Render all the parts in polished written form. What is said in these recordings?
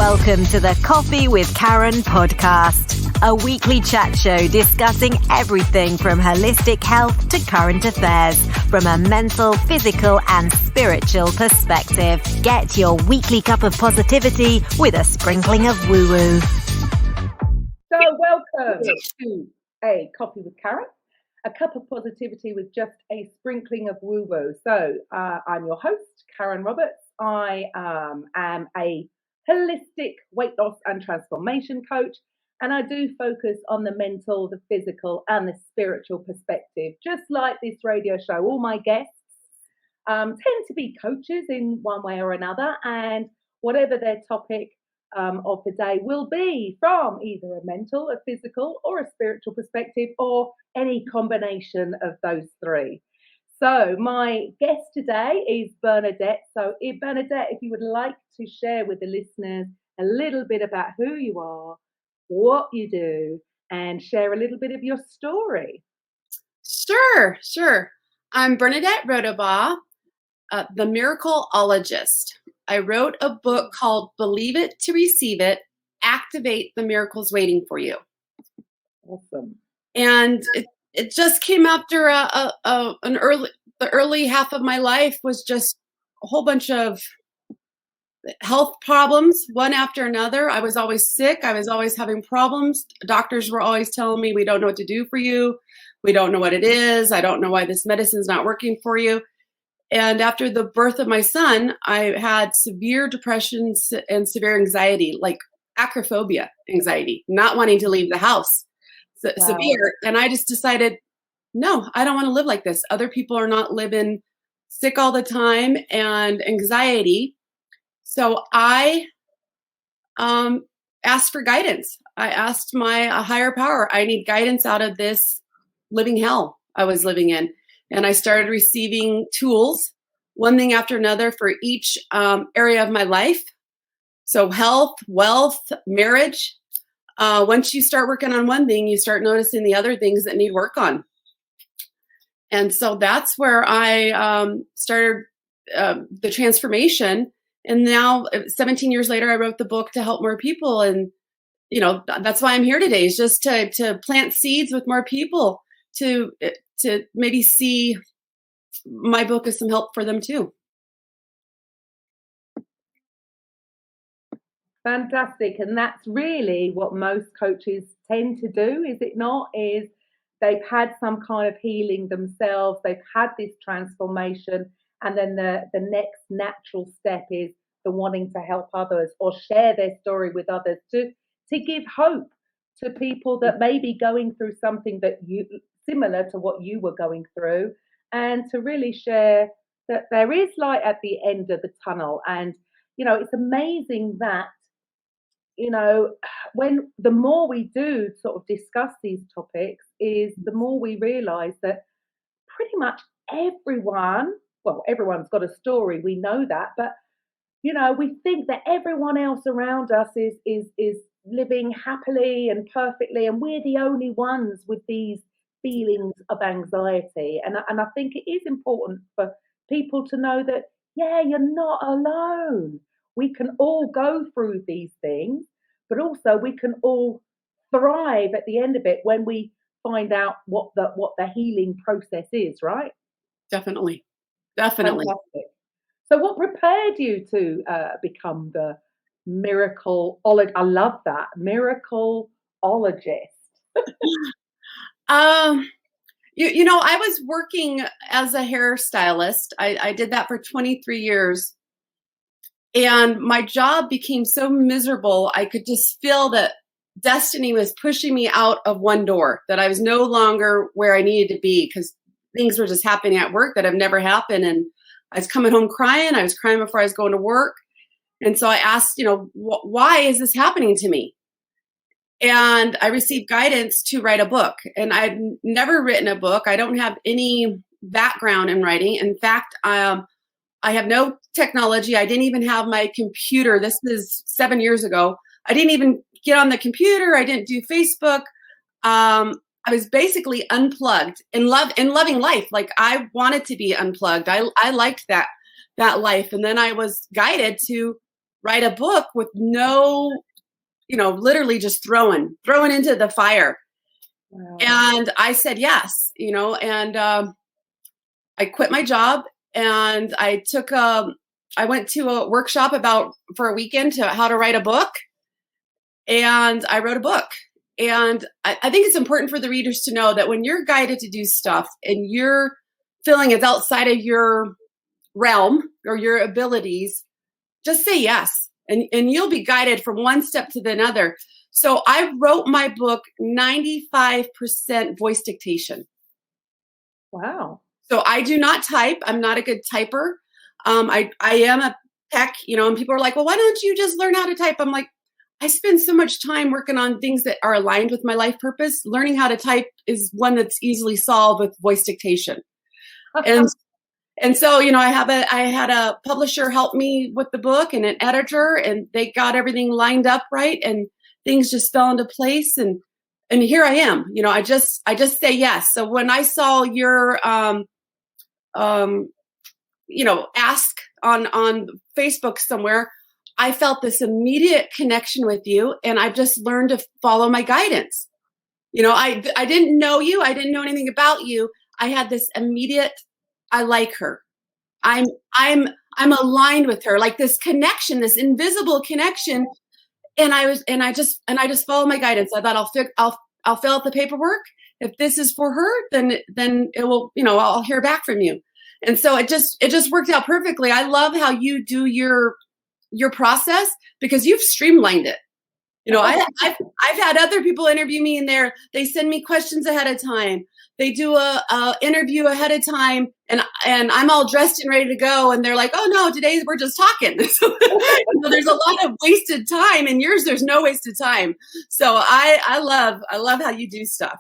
Welcome to the Coffee with Karen podcast, a weekly chat show discussing everything from holistic health to current affairs from a mental, physical, and spiritual perspective. Get your weekly cup of positivity with a sprinkling of woo-woo. So welcome to a Coffee with Karen, a cup of positivity with just a sprinkling of woo-woo. So I'm your host, Karen Roberts. I am a holistic weight loss and transformation coach, and I do focus on the mental, the physical, and the spiritual perspective. Just like this radio show, all my guests tend to be coaches in one way or another, and whatever their topic of the day will be from either a mental, a physical, or a spiritual perspective, or any combination of those three. So my guest today is Bernadette. So Bernadette, if you would like to share with the listeners a little bit about who you are, what you do, and share a little bit of your story. Sure. I'm Bernadette Rodebaugh, the Miracle-ologist. I wrote a book called Believe It to Receive It, Activate the Miracles Waiting for You. Awesome. And it just came after the early half of my life was just a whole bunch of health problems, one after another. I was always sick. I was always having problems. Doctors were always telling me, we don't know what to do for you. We don't know what it is. I don't know why this medicine's not working for you. And after the birth of my son, I had severe depression and severe anxiety, like acrophobia anxiety, not wanting to leave the house. Wow. Severe. And I just decided, no, I don't want to live like this. Other people are not living sick all the time and anxiety. So I asked for guidance. I asked my higher power, I need guidance out of this living hell I was living in. And I started receiving tools, one thing after another for each area of my life. So health, wealth, marriage. Once you start working on one thing, you start noticing the other things that need work on. And so that's where I started the transformation. And now 17 years later, I wrote the book to help more people. And, that's why I'm here today, is just to plant seeds with more people to maybe see my book as some help for them too. Fantastic. And that's really what most coaches tend to do, is it not? Is they've had some kind of healing themselves, they've had this transformation, and then the next natural step is the wanting to help others or share their story with others to give hope to people that may be going through something that similar to what you were going through, and to really share that there is light at the end of the tunnel. And it's amazing that when the more we do sort of discuss these topics, is the more we realize that pretty much everyone's got a story, we know that, but we think that everyone else around us is living happily and perfectly, and we're the only ones with these feelings of anxiety. And I think it is important for people to know that, you're not alone. We can all go through these things, but also we can all thrive at the end of it when we find out what the healing process is, right? Definitely. Fantastic. So what prepared you to become the Miracle-ologist? I love that. Miracle-ologist. I was working as a hairstylist. I did that for 23 years. And my job became so miserable. I could just feel that destiny was pushing me out of one door, that I was no longer where I needed to be because things were just happening at work that have never happened. And I was coming home crying. I was crying before I was going to work. And so I asked, why is this happening to me? And I received guidance to write a book. And I'd never written a book. I don't have any background in writing. In fact, I have no technology. I didn't even have my computer. This is 7 years ago. I didn't even get on the computer. I didn't do Facebook. I was basically unplugged in loving life. Like I wanted to be unplugged. I liked that life. And then I was guided to write a book with no, literally just throwing into the fire. Wow. And I said yes, and I quit my job, and I went to a workshop for a weekend to how to write a book, and I wrote a book. And I think it's important for the readers to know that when you're guided to do stuff and you're feeling it's outside of your realm or your abilities, just say yes. And you'll be guided from one step to the other. So I wrote my book 95% voice dictation. Wow. So I do not type. I'm not a good typer. I am a tech, and people are like, well, why don't you just learn how to type? I'm like, I spend so much time working on things that are aligned with my life purpose. Learning how to type is one that's easily solved with voice dictation. And so, I had a publisher help me with the book and an editor, and they got everything lined up right, and things just fell into place. And here I am. I just say yes. So when I saw your ask on Facebook somewhere, I felt this immediate connection with you, and I've just learned to follow my guidance. I didn't know you. I didn't know anything about you. I had this immediate, I like her. I'm aligned with her, like this connection, this invisible connection. And I just followed my guidance. I thought I'll fill out the paperwork. If this is for her, then it will, I'll hear back from you. And so it just worked out perfectly. I love how you do your process, because you've streamlined it. I've had other people interview me, and they send me questions ahead of time. They do a interview ahead of time, and I'm all dressed and ready to go, and they're like, oh no, today we're just talking. So, there's a lot of wasted time, and yours, there's no wasted time. So I love how you do stuff.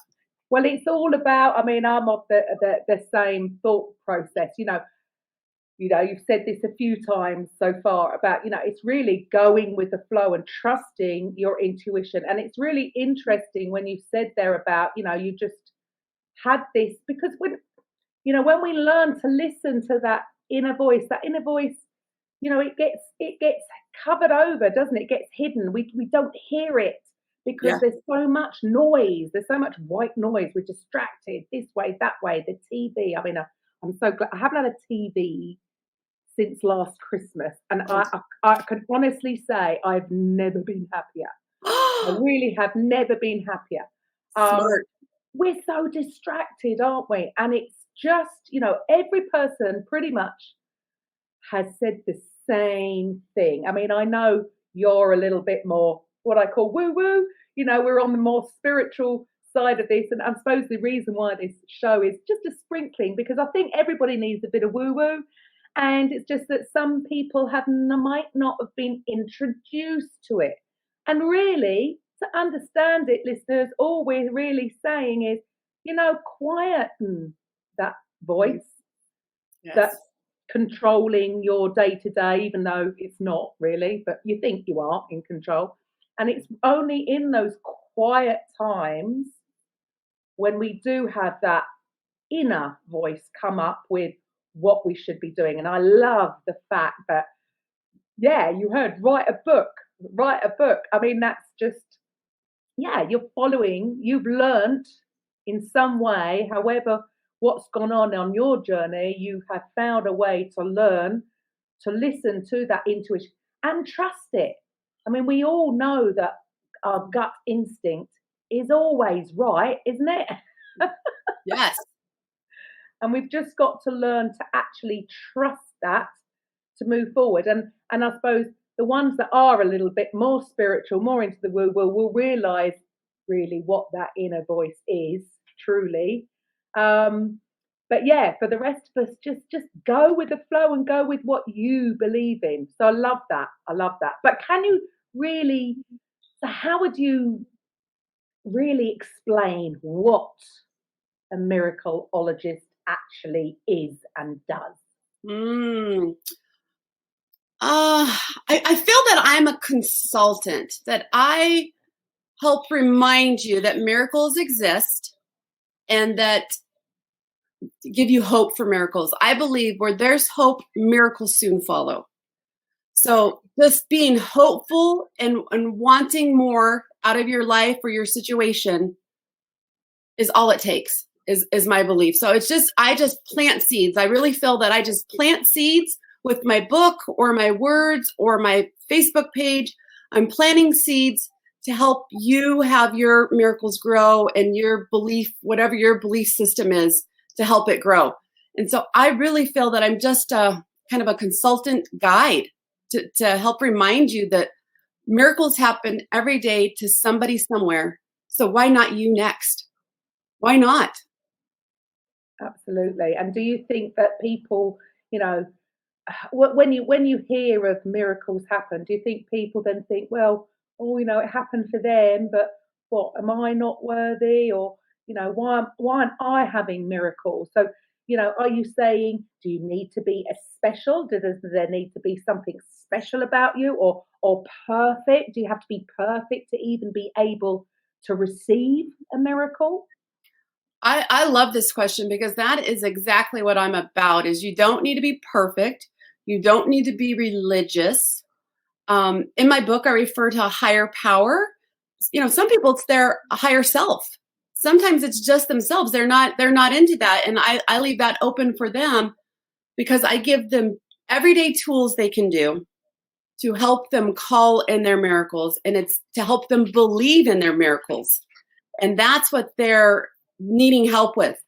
Well, it's all about, I'm of the same thought process, you've said this a few times so far about, it's really going with the flow and trusting your intuition. And it's really interesting when you said there about, you just had this, because when we learn to listen to that inner voice, it gets covered over, doesn't it? It gets hidden. We don't hear it because there's so much noise. There's so much white noise. We're distracted this way, that way, the TV. I'm so glad I haven't had a TV since last Christmas, and I can honestly say I've never been happier. I really have never been happier. Smart. We're so distracted, aren't we? And it's just, every person pretty much has said the same thing. I know you're a little bit more what I call woo-woo. We're on the more spiritual side of this, and I suppose the reason why this show is just a sprinkling, because I think everybody needs a bit of woo-woo. And it's just that some people might not have been introduced to it. And really, to understand it, listeners, all we're really saying is, quieten that voice that's controlling your day-to-day, even though it's not really, but you think you are in control. And it's only in those quiet times when we do have that inner voice come up with what we should be doing. And I love the fact that, you heard write a book. That's just, you've learned in some way, however, what's gone on your journey, you have found a way to learn to listen to that intuition and trust it. We all know that our gut instinct is always right, isn't it? Yes. And we've just got to learn to actually trust that to move forward. And I suppose the ones that are a little bit more spiritual, more into the woo-woo, will realise really what that inner voice is, truly. But for the rest of us, just go with the flow and go with what you believe in. So I love that. But can you really, so how would you really explain what a Miracle-ologist actually is and does? I feel that I'm a consultant, that I help remind you that miracles exist and that give you hope for miracles. I believe where there's hope, miracles soon follow. So just being hopeful and wanting more out of your life or your situation is all it takes, is my belief. So I just plant seeds. I really feel that I just plant seeds with my book or my words or my Facebook page. I'm planting seeds to help you have your miracles grow and your belief, whatever your belief system is, to help it grow. And so I really feel that I'm just a kind of a consultant guide to help remind you that miracles happen every day to somebody somewhere. So why not you next? Why not? Absolutely. And do you think that people, when you hear of miracles happen, do you think people then think, well, oh, it happened for them, but what, am I not worthy? Or, why aren't I having miracles? So, are you saying, do you need to be a special? Does there need to be something special about you, or perfect? Do you have to be perfect to even be able to receive a miracle? I love this question because that is exactly what I'm about. Is you don't need to be perfect. You don't need to be religious. In my book, I refer to a higher power. Some people, it's their higher self. Sometimes it's just themselves. They're not into that. And I leave that open for them because I give them everyday tools they can do to help them call in their miracles. And it's to help them believe in their miracles. And that's what they're needing help with.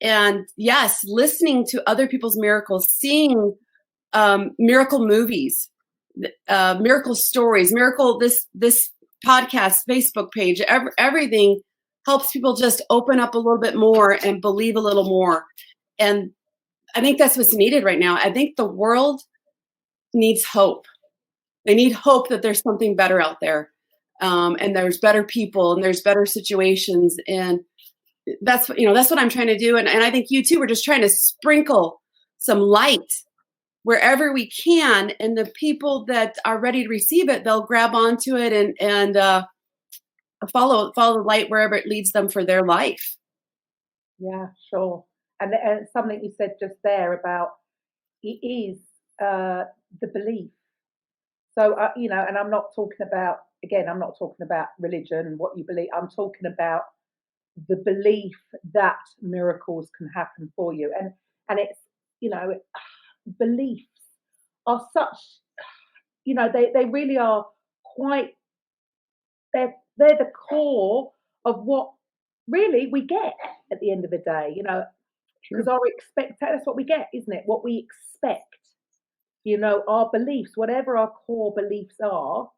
And yes, listening to other people's miracles, seeing miracle movies, miracle stories, this podcast, Facebook page, everything helps people just open up a little bit more and believe a little more. And I think that's what's needed right now. I think the world needs hope. They need hope that there's something better out there, and there's better people and there's better situations. And that's what I'm trying to do. And I think you too, we're just trying to sprinkle some light wherever we can. And the people that are ready to receive it, they'll grab onto it and follow the light wherever it leads them for their life. Yeah, sure. And something you said just there about it is the belief. So, and I'm not talking about religion, what you believe. I'm talking about the belief that miracles can happen for you. And it's, beliefs are such, they really are quite, they're the core of what really we get at the end of the day, because that's what we get, isn't it? What we expect, our beliefs, whatever our core beliefs are,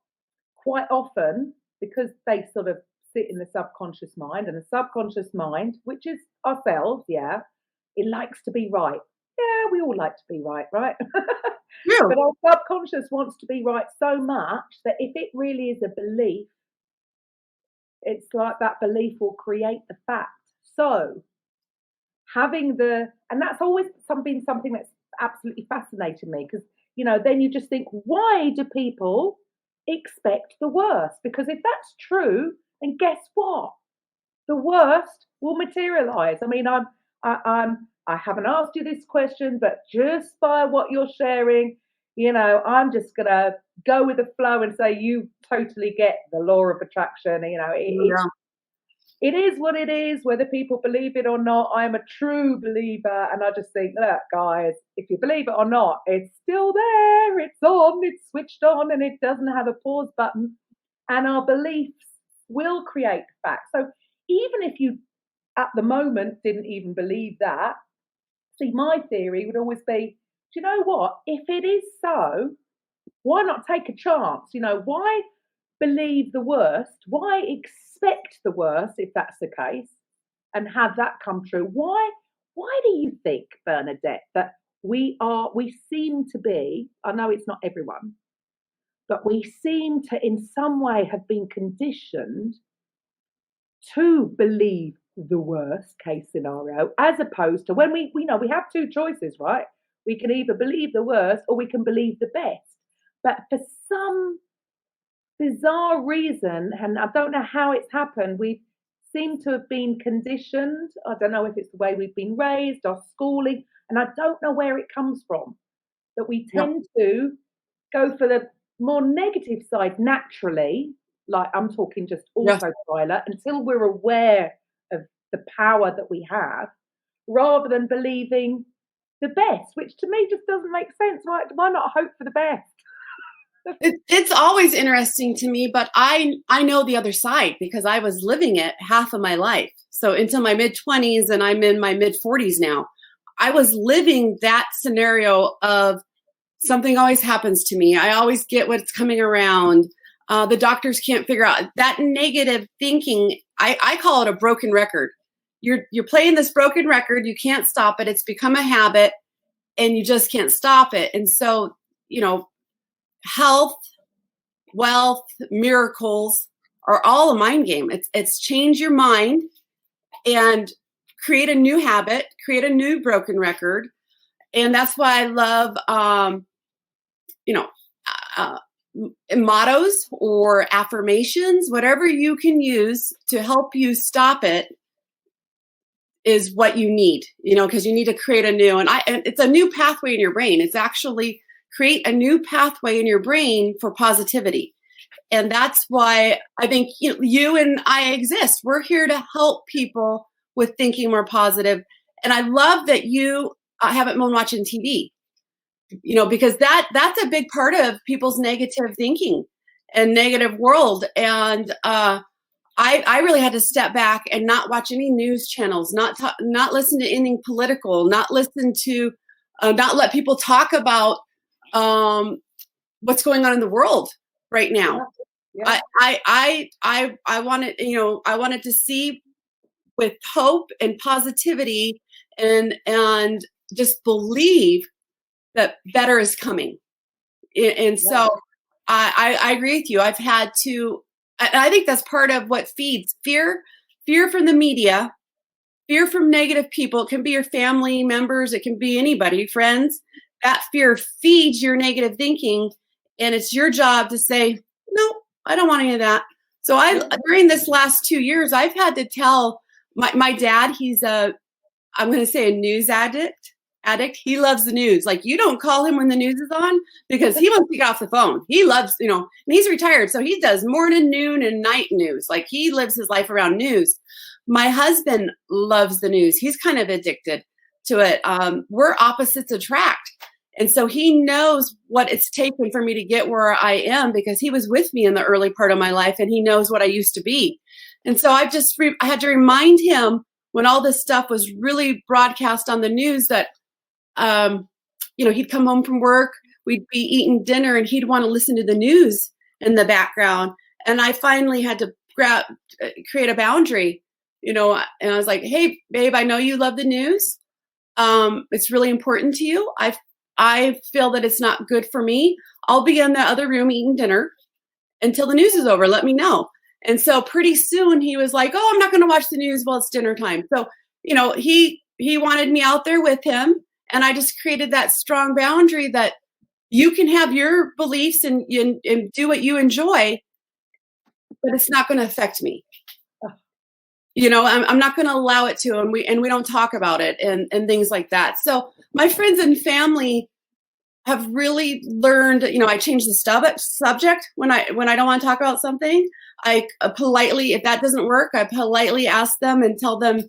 quite often, because they sort of sit in the subconscious mind, and the subconscious mind, which is ourselves, it likes to be right. Yeah, we all like to be right? Yeah. But our subconscious wants to be right so much that if it really is a belief, it's like that belief will create the fact. So and that's always something that's absolutely fascinating me, because then you just think, why do people expect the worst? Because if that's true, then guess what? The worst will materialize. I mean, I haven't asked you this question, but just by what you're sharing, I'm just gonna go with the flow and say you totally get the law of attraction. It is what it is, whether people believe it or not. I'm a true believer, and I just think, look, guys, if you believe it or not, it's still there, it's on, it's switched on, and it doesn't have a pause button. And our beliefs will create facts. So even if you, at the moment, didn't even believe that, see, my theory would always be, do you know what? If it is so, why not take a chance? Why believe the worst? Why expect the worst if that's the case and have that come true? Why do you think, Bernadette, that we seem to be, I know it's not everyone, but we seem to in some way have been conditioned to believe the worst case scenario, as opposed to when we have two choices, right? We can either believe the worst or we can believe the best. But for some bizarre reason, and I don't know how it's happened, we seem to have been conditioned. I don't know if it's the way we've been raised, our schooling, and I don't know where it comes from, that we tend to go for the more negative side naturally, like I'm talking just autopilot, until we're aware of the power that we have, rather than believing the best, which to me just doesn't make sense. Why not hope for the best? It's always interesting to me, but I know the other side because I was living it half of my life. So until my mid-20s, and I'm in my mid-40s now, I was living that scenario of something always happens to me. I always get what's coming around. The doctors can't figure out that negative thinking. I call it a broken record. You're playing this broken record. You can't stop it. It's become a habit, and you just can't stop it. And so, health, wealth, miracles are all a mind game. It's change your mind and create a new habit, create a new broken record. And that's why I love, mottos or affirmations, whatever you can use to help you stop it is what you need, because you need to create a new, and it's a new pathway in your brain. It's actually create a new pathway in your brain for positivity. And that's why I think you and I exist. We're here to help people with thinking more positive. And I love that you haven't been watching TV, because that's a big part of people's negative thinking and negative world. And I really had to step back and not watch any news channels, not listen to anything political, not listen to, not let people talk about what's going on in the world right now. Yeah. I wanted, I wanted to see with hope and positivity and just believe that better is coming. And so I agree with you. I've had to, I think that's part of what feeds fear from the media, fear from negative people. It can be your family members. It can be anybody, friends. That fear feeds your negative thinking. And it's your job to say, no, I don't want any of that. So during this last 2 years, I've had to tell my dad, he's I'm going to say a news addict. He loves the news. Like, you don't call him when the news is on because he wants to get off the phone. He loves, and he's retired. So he does morning, noon, and night news. Like, he lives his life around news. My husband loves the news. He's kind of addicted to it. We're opposites attract. And so he knows what it's taken for me to get where I am because he was with me in the early part of my life and he knows what I used to be. And so I had to remind him when all this stuff was really broadcast on the news that, he'd come home from work, we'd be eating dinner and he'd want to listen to the news in the background. And I finally had to create a boundary, and I was like, hey, babe, I know you love the news. It's really important to you. I feel that it's not good for me. I'll be in the other room eating dinner until the news is over. Let me know. And so pretty soon he was like, oh, I'm not going to watch the news while it's dinner time. So, he wanted me out there with him. And I just created that strong boundary that you can have your beliefs and do what you enjoy, but it's not going to affect me. I'm not going to allow it to, and we don't talk about it and things like that. So my friends and family have really learned, I change the subject when I don't want to talk about something. I politely, if that doesn't work, I politely ask them and tell them,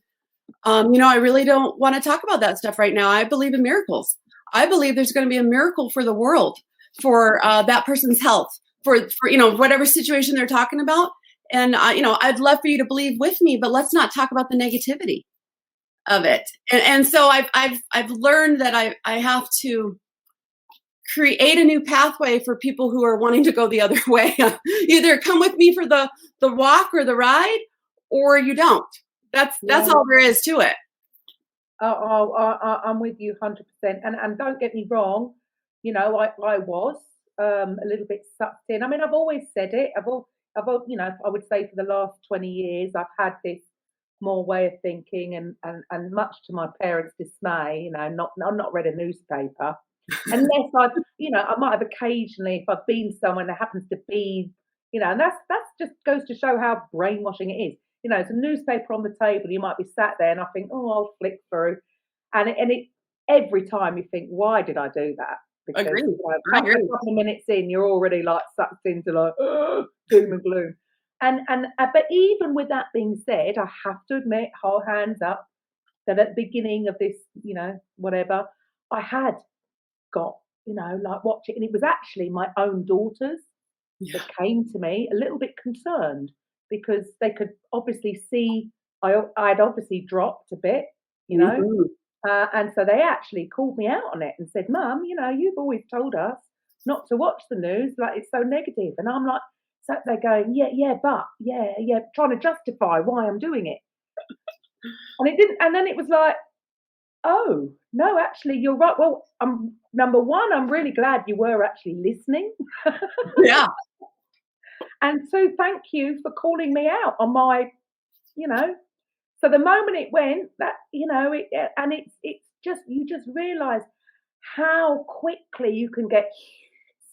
I really don't want to talk about that stuff right now. I believe in miracles. I believe there's going to be a miracle for the world, for that person's health, for whatever situation they're talking about. And, I'd love for you to believe with me, but let's not talk about the negativity of it. And so I've learned that I have to create a new pathway for people who are wanting to go the other way. Either come with me for the walk or the ride, or you don't. That's all there is to it. I'm with you 100%. And don't get me wrong, I was a little bit sucked in. I mean, I've always said it. I would say for the last 20 years, I've had this more way of thinking, and much to my parents' dismay, I've not read a newspaper unless I might have occasionally, if I've been somewhere and there happens to be, and that's just goes to show how brainwashing it is. It's a newspaper on the table. You might be sat there, and I think, oh, I'll flick through, and it every time you think, why did I do that? because Agree. a couple of minutes in, you're already like sucked into like doom and gloom. And but even with that being said, I have to admit, whole hands up, that at the beginning of this, whatever, I had got, like watch it, and it was actually my own daughters that came to me a little bit concerned because they could obviously see I'd obviously dropped a bit, Mm-hmm. And so they actually called me out on it and said, "Mum, you've always told us not to watch the news, like it's so negative." And I'm like, sat there going, yeah, trying to justify why I'm doing it. And it didn't, and then it was like, oh, no, actually, you're right. Well, number one, I'm really glad you were actually listening. Yeah. And so thank you for calling me out on my, so the moment it went that, and it's just, you just realize how quickly you can get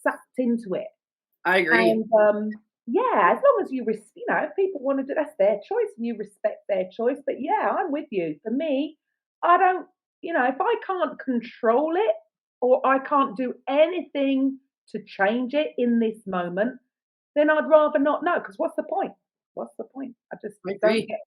sucked into it. I agree. And as long as if people want to do, that's their choice and you respect their choice. But yeah, I'm with you. For me, I don't, if I can't control it or I can't do anything to change it in this moment, then I'd rather not know. Because what's the point? What's the point? I just don't get.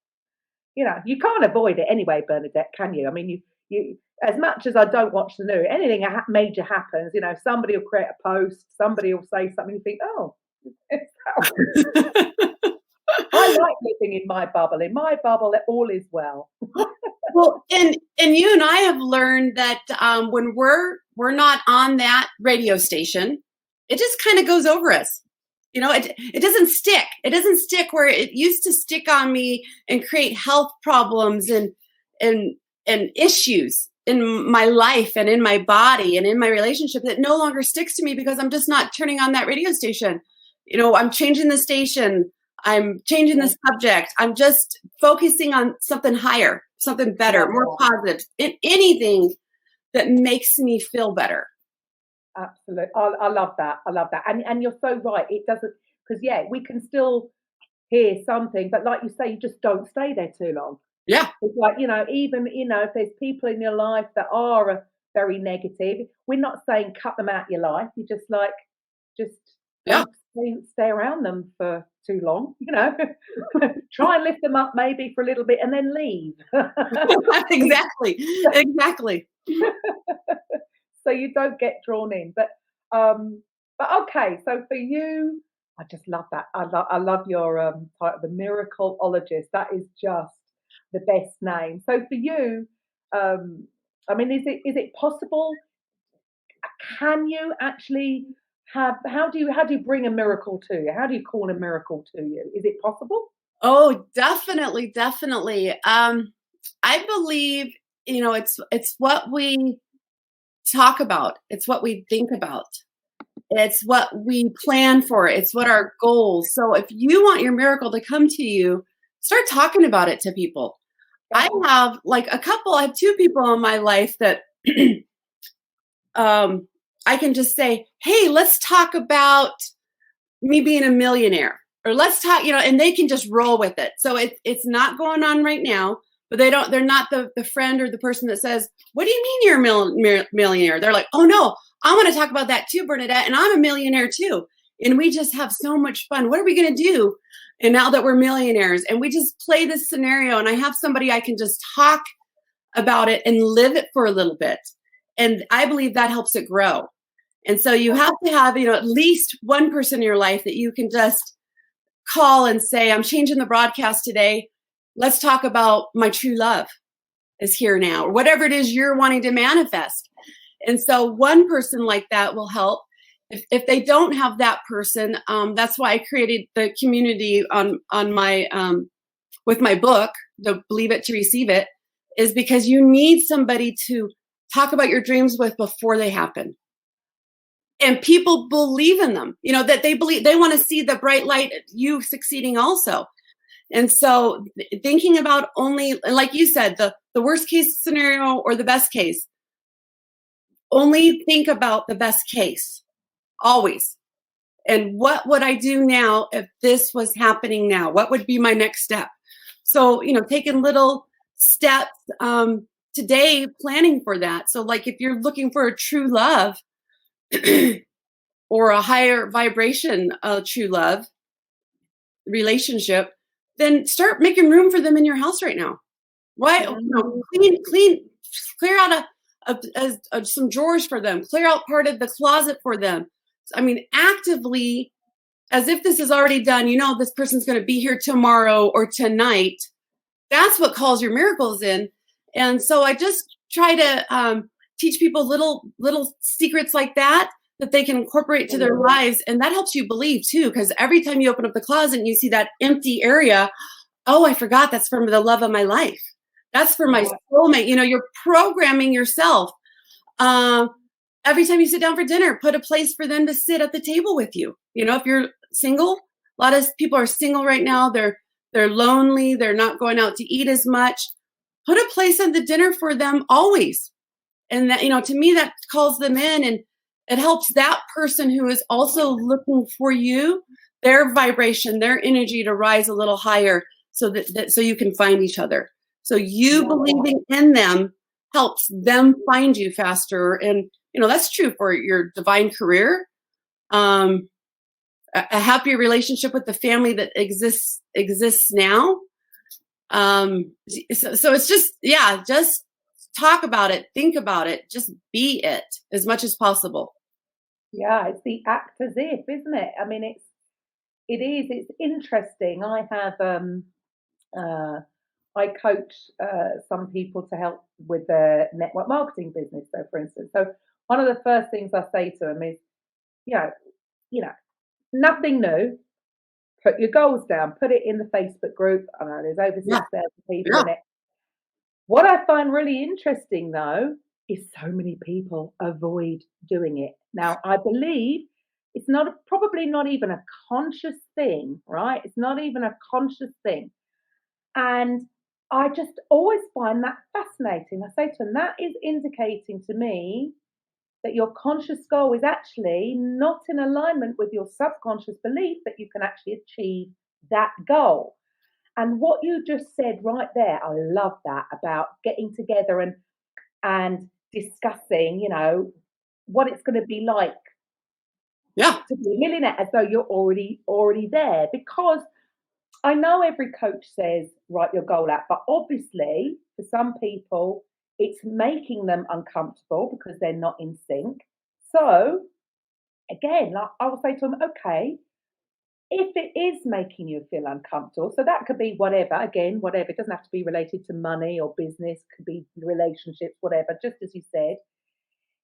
You can't avoid it anyway, Bernadette, can you? I mean, you as much as I don't watch the news, anything major happens, somebody will create a post, somebody will say something, you think, oh, I like living in my bubble. In my bubble, all is well. Well, and you and I have learned that when we're not on that radio station, it just kind of goes over us. It doesn't stick. It doesn't stick where it used to stick on me and create health problems and issues in my life and in my body and in my relationship that no longer sticks to me because I'm just not turning on that radio station. I'm changing the station. I'm changing the subject. I'm just focusing on something higher, something better, more positive, anything that makes me feel better. Absolutely. I love that. I love that. And you're so right. It doesn't, because we can still hear something, but like you say, you just don't stay there too long. Yeah. It's like, even, if there's people in your life that are very negative, we're not saying cut them out of your life. You just stay around them for too long, try and lift them up maybe for a little bit and then leave. Exactly. So you don't get drawn in. But okay, so for you, I just love that. I love your title, the Miracle-ologist. That is just the best name. So for you, I mean, is it possible? Can you actually how do you bring a miracle to you? How do you call a miracle to you? Is it possible? Oh, definitely. I believe, it's what we talk about. It's what we think about. It's what we plan for. It's what our goals. So if you want your miracle to come to you, start talking about it to people. I have I have two people in my life that I can just say, hey, let's talk about me being a millionaire, or let's talk, and they can just roll with it. So it's not going on right now, but they're not the friend or the person that says, what do you mean you're a millionaire? They're like, oh no, I want to talk about that too, Bernadette. And I'm a millionaire too. And we just have so much fun. What are we going to do? And now that we're millionaires, and we just play this scenario, and I have somebody I can just talk about it and live it for a little bit. And I believe that helps it grow. And so you have to have, at least one person in your life that you can just call and say, I'm changing the broadcast today. Let's talk about my true love is here now, or whatever it is you're wanting to manifest. And so one person like that will help. If they don't have that person, that's why I created the community on my with my book, the Believe It to Receive It, is because you need somebody to talk about your dreams with before they happen. And people believe in them, that they want to see the bright light, you succeeding also. And so thinking about only, like you said, the worst case scenario or the best case, only think about the best case, always. And what would I do now if this was happening now? What would be my next step? So, taking little steps today, planning for that. So like if you're looking for a true love, or a higher vibration of true love relationship, then start making room for them in your house right now. Why? Clear out some drawers for them. Clear out part of the closet for them. I mean, actively, as if this is already done. You know, this person's going to be here tomorrow or tonight. That's what calls your miracles in. And so I just try to teach people little secrets like that they can incorporate to their lives. And that helps you believe too, because every time you open up the closet and you see that empty area, oh, I forgot that's from the love of my life. That's for my soulmate. You know, you're programming yourself. Every time you sit down for dinner, put a place for them to sit at the table with you. You know, if you're single, a lot of people are single right now. They're lonely. They're not going out to eat as much. Put a place at the dinner for them always. And that, you know, to me, that calls them in, and it helps that person who is also looking for you, their vibration, their energy to rise a little higher, so so you can find each other. So you believing in them helps them find you faster. And, you know, that's true for your divine career. A happier relationship with the family that exists now. So it's just, just talk about it, think about it, just be it as much as possible. Yeah, it's the act as if, isn't it? I mean, it's interesting. I have I coach some people to help with their network marketing business. So, for instance, one of the first things I say to them is, you know, nothing new. Put your goals down. Put it in the Facebook group. I know there's over 6,000 people in it. What I find really interesting, though, is so many people avoid doing it. Now, I believe it's probably not even a conscious thing, right? It's not even a conscious thing. And I just always find that fascinating. I say to them, that is indicating to me that your conscious goal is actually not in alignment with your subconscious belief that you can actually achieve that goal. And what you just said right there, I love that, about getting together and discussing, you know, what it's going to be like to be a millionaire, as though you're already there. Because I know every coach says write your goal out, but obviously for some people it's making them uncomfortable because they're not in sync. So again, like, I will say to them, okay, if it is making you feel uncomfortable, so that could be whatever, it doesn't have to be related to money or business, could be relationships, whatever, just as you said,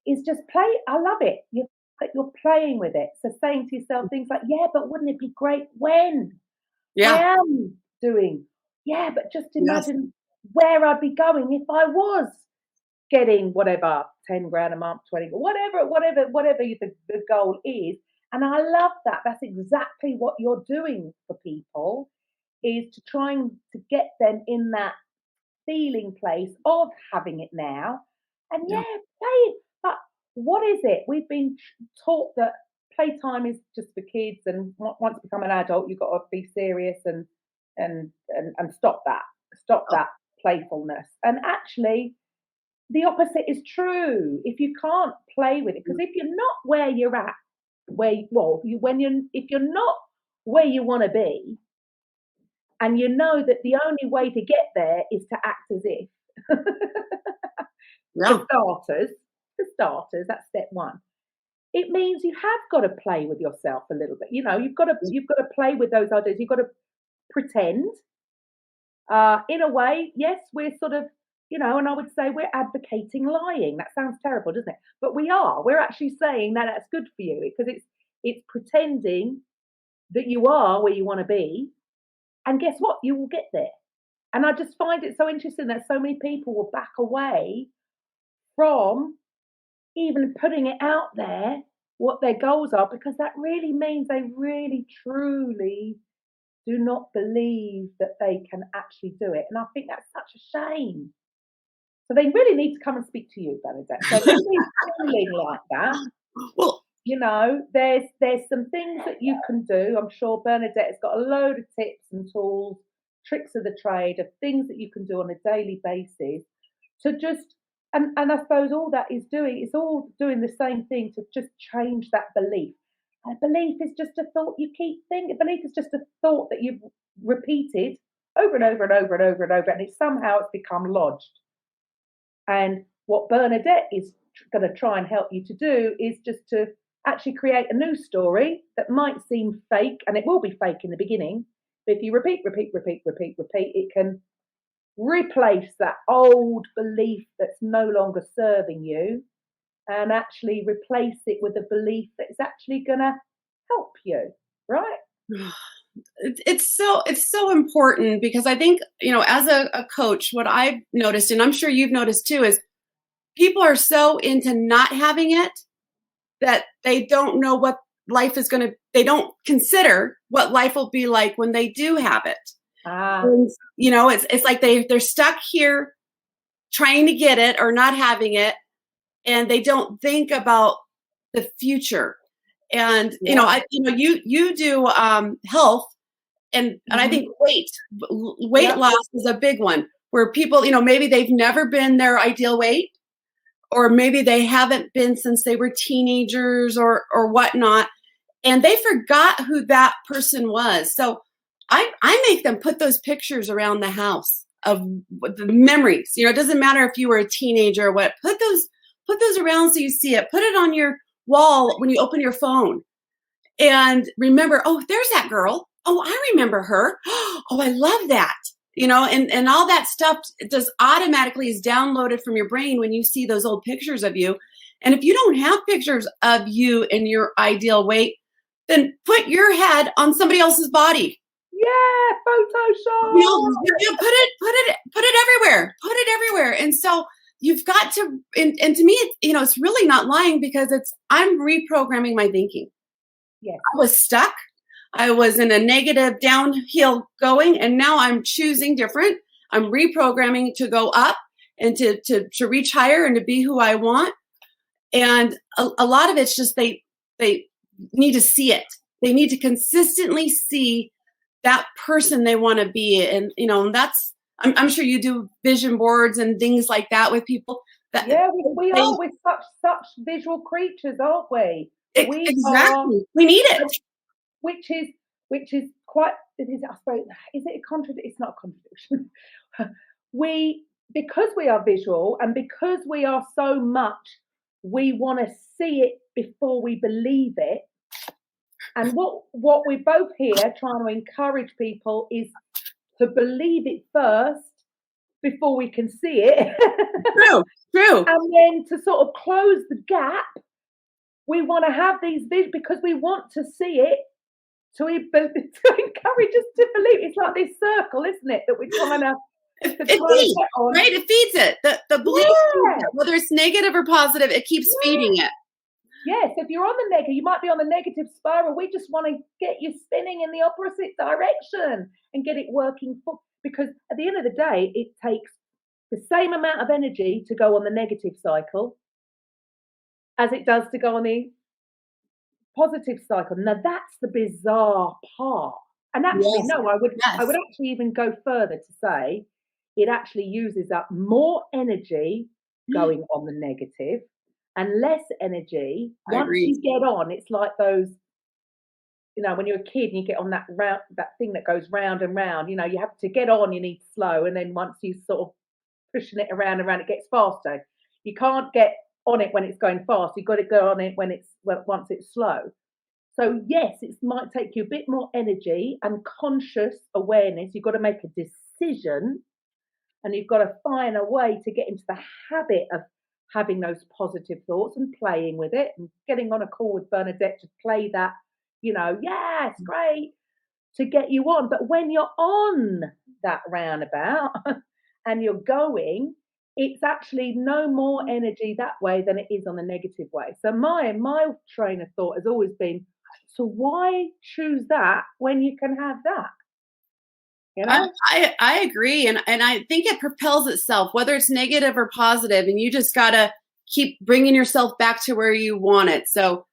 is just play. I love it. You're playing with it. So saying to yourself things like, yeah, but wouldn't it be great when I am doing, but just imagine where I'd be going if I was getting whatever, 10 grand a month, 20, whatever the goal is. And I love that. That's exactly what you're doing for people, is to trying to get them in that feeling place of having it now. And play it. But what is it? We've been taught that playtime is just for kids, and once you become an adult, you've got to be serious and stop that playfulness. And actually, the opposite is true. If you can't play with it, because if you're not where you're at, if you're not where you want to be, and you know that the only way to get there is to act as if, for starters, that's step one. It means you have got to play with yourself a little bit. You know, you've got to play with those ideas. You've got to pretend. In a way, yes, we're sort of, you know, and I would say we're advocating lying. That sounds terrible, doesn't it? But we are. We're actually saying that that's good for you, because it's pretending that you are where you want to be. And guess what? You will get there. And I just find it so interesting that so many people will back away from even putting it out there, what their goals are, because that really means they really, truly do not believe that they can actually do it. And I think that's such a shame. So they really need to come and speak to you, Bernadette. So if you're feeling like that, Well, you know, there's some things that you can do. I'm sure Bernadette has got a load of tips and tools, tricks of the trade, of things that you can do on a daily basis to just And I suppose all that is doing, it's all doing the same thing to just change that belief. And belief is just a thought you keep thinking. Belief is just a thought that you've repeated over and over and over and over and over, and somehow it's become lodged. And what Bernadette is going to try and help you to do is just to actually create a new story that might seem fake, and it will be fake in the beginning. But if you repeat, it can replace that old belief that's no longer serving you and actually replace it with a belief that is actually going to help you, right? It's so important, because I think, as a coach, what I've noticed, and I'm sure you've noticed too, is people are so into not having it that they don't know what life is they don't consider what life will be like when they do have it. And, it's like they're stuck here trying to get it or not having it, and they don't think about the future. And you do health, and I think weight loss is a big one, where people, maybe they've never been their ideal weight, or maybe they haven't been since they were teenagers or whatnot, and they forgot who that person was. So I make them put those pictures around the house of the memories. It doesn't matter if you were a teenager or what. Put those around so you see it. Put it on your wall when you open your phone, and remember, oh, there's that girl. Oh, I remember her. Oh, I love that. And all that stuff just automatically is downloaded from your brain when you see those old pictures of you. And if you don't have pictures of you in your ideal weight, then put your head on somebody else's body. Yeah, Photoshop. Put it everywhere. Put it everywhere. And so you've got to, and to me, it's really not lying, because I'm reprogramming my thinking. Yes. I was stuck. I was in a negative downhill going, and now I'm choosing different. I'm reprogramming to go up and to reach higher and to be who I want. And a lot of it's just they need to see it. They need to consistently see that person they want to be. And, that's, I'm sure you do vision boards and things like that with people. We are. We're such visual creatures, aren't we? Exactly. We need it. Which is quite, I suppose, is it a contradiction? It's not a contradiction. Because we are visual, and because we are so much, we want to see it before we believe it. And what we're both here trying to encourage people is to believe it first before we can see it. True. And then to sort of close the gap, we want to have these visions because we want to see it to encourage us to believe. It's like this circle, isn't it, that we're trying to it feeds, right? It feeds it. The belief, whether it's negative or positive, it keeps feeding it. Yes, if you're on the negative, you might be on the negative spiral. We just want to get you spinning in the opposite direction and get it working because at the end of the day, it takes the same amount of energy to go on the negative cycle as it does to go on the positive cycle. Now that's the bizarre part. And actually, I would actually even go further to say it actually uses up more energy going on the negative and less energy once you get on. It's like those, when you're a kid and you get on that thing that goes round and round, you have to get on, you need slow. And then once you sort of pushing it around and around, it gets faster. You can't get on it when it's going fast. You've got to go on it once it's slow. So yes, it might take you a bit more energy and conscious awareness. You've got to make a decision and you've got to find a way to get into the habit of having those positive thoughts and playing with it and getting on a call with Bernadette to play that, yes, great, to get you on. But when you're on that roundabout and you're going, it's actually no more energy that way than it is on the negative way. So my train of thought has always been, so why choose that when you can have that? I agree. And I think it propels itself, whether it's negative or positive, and you just got to keep bringing yourself back to where you want it. So,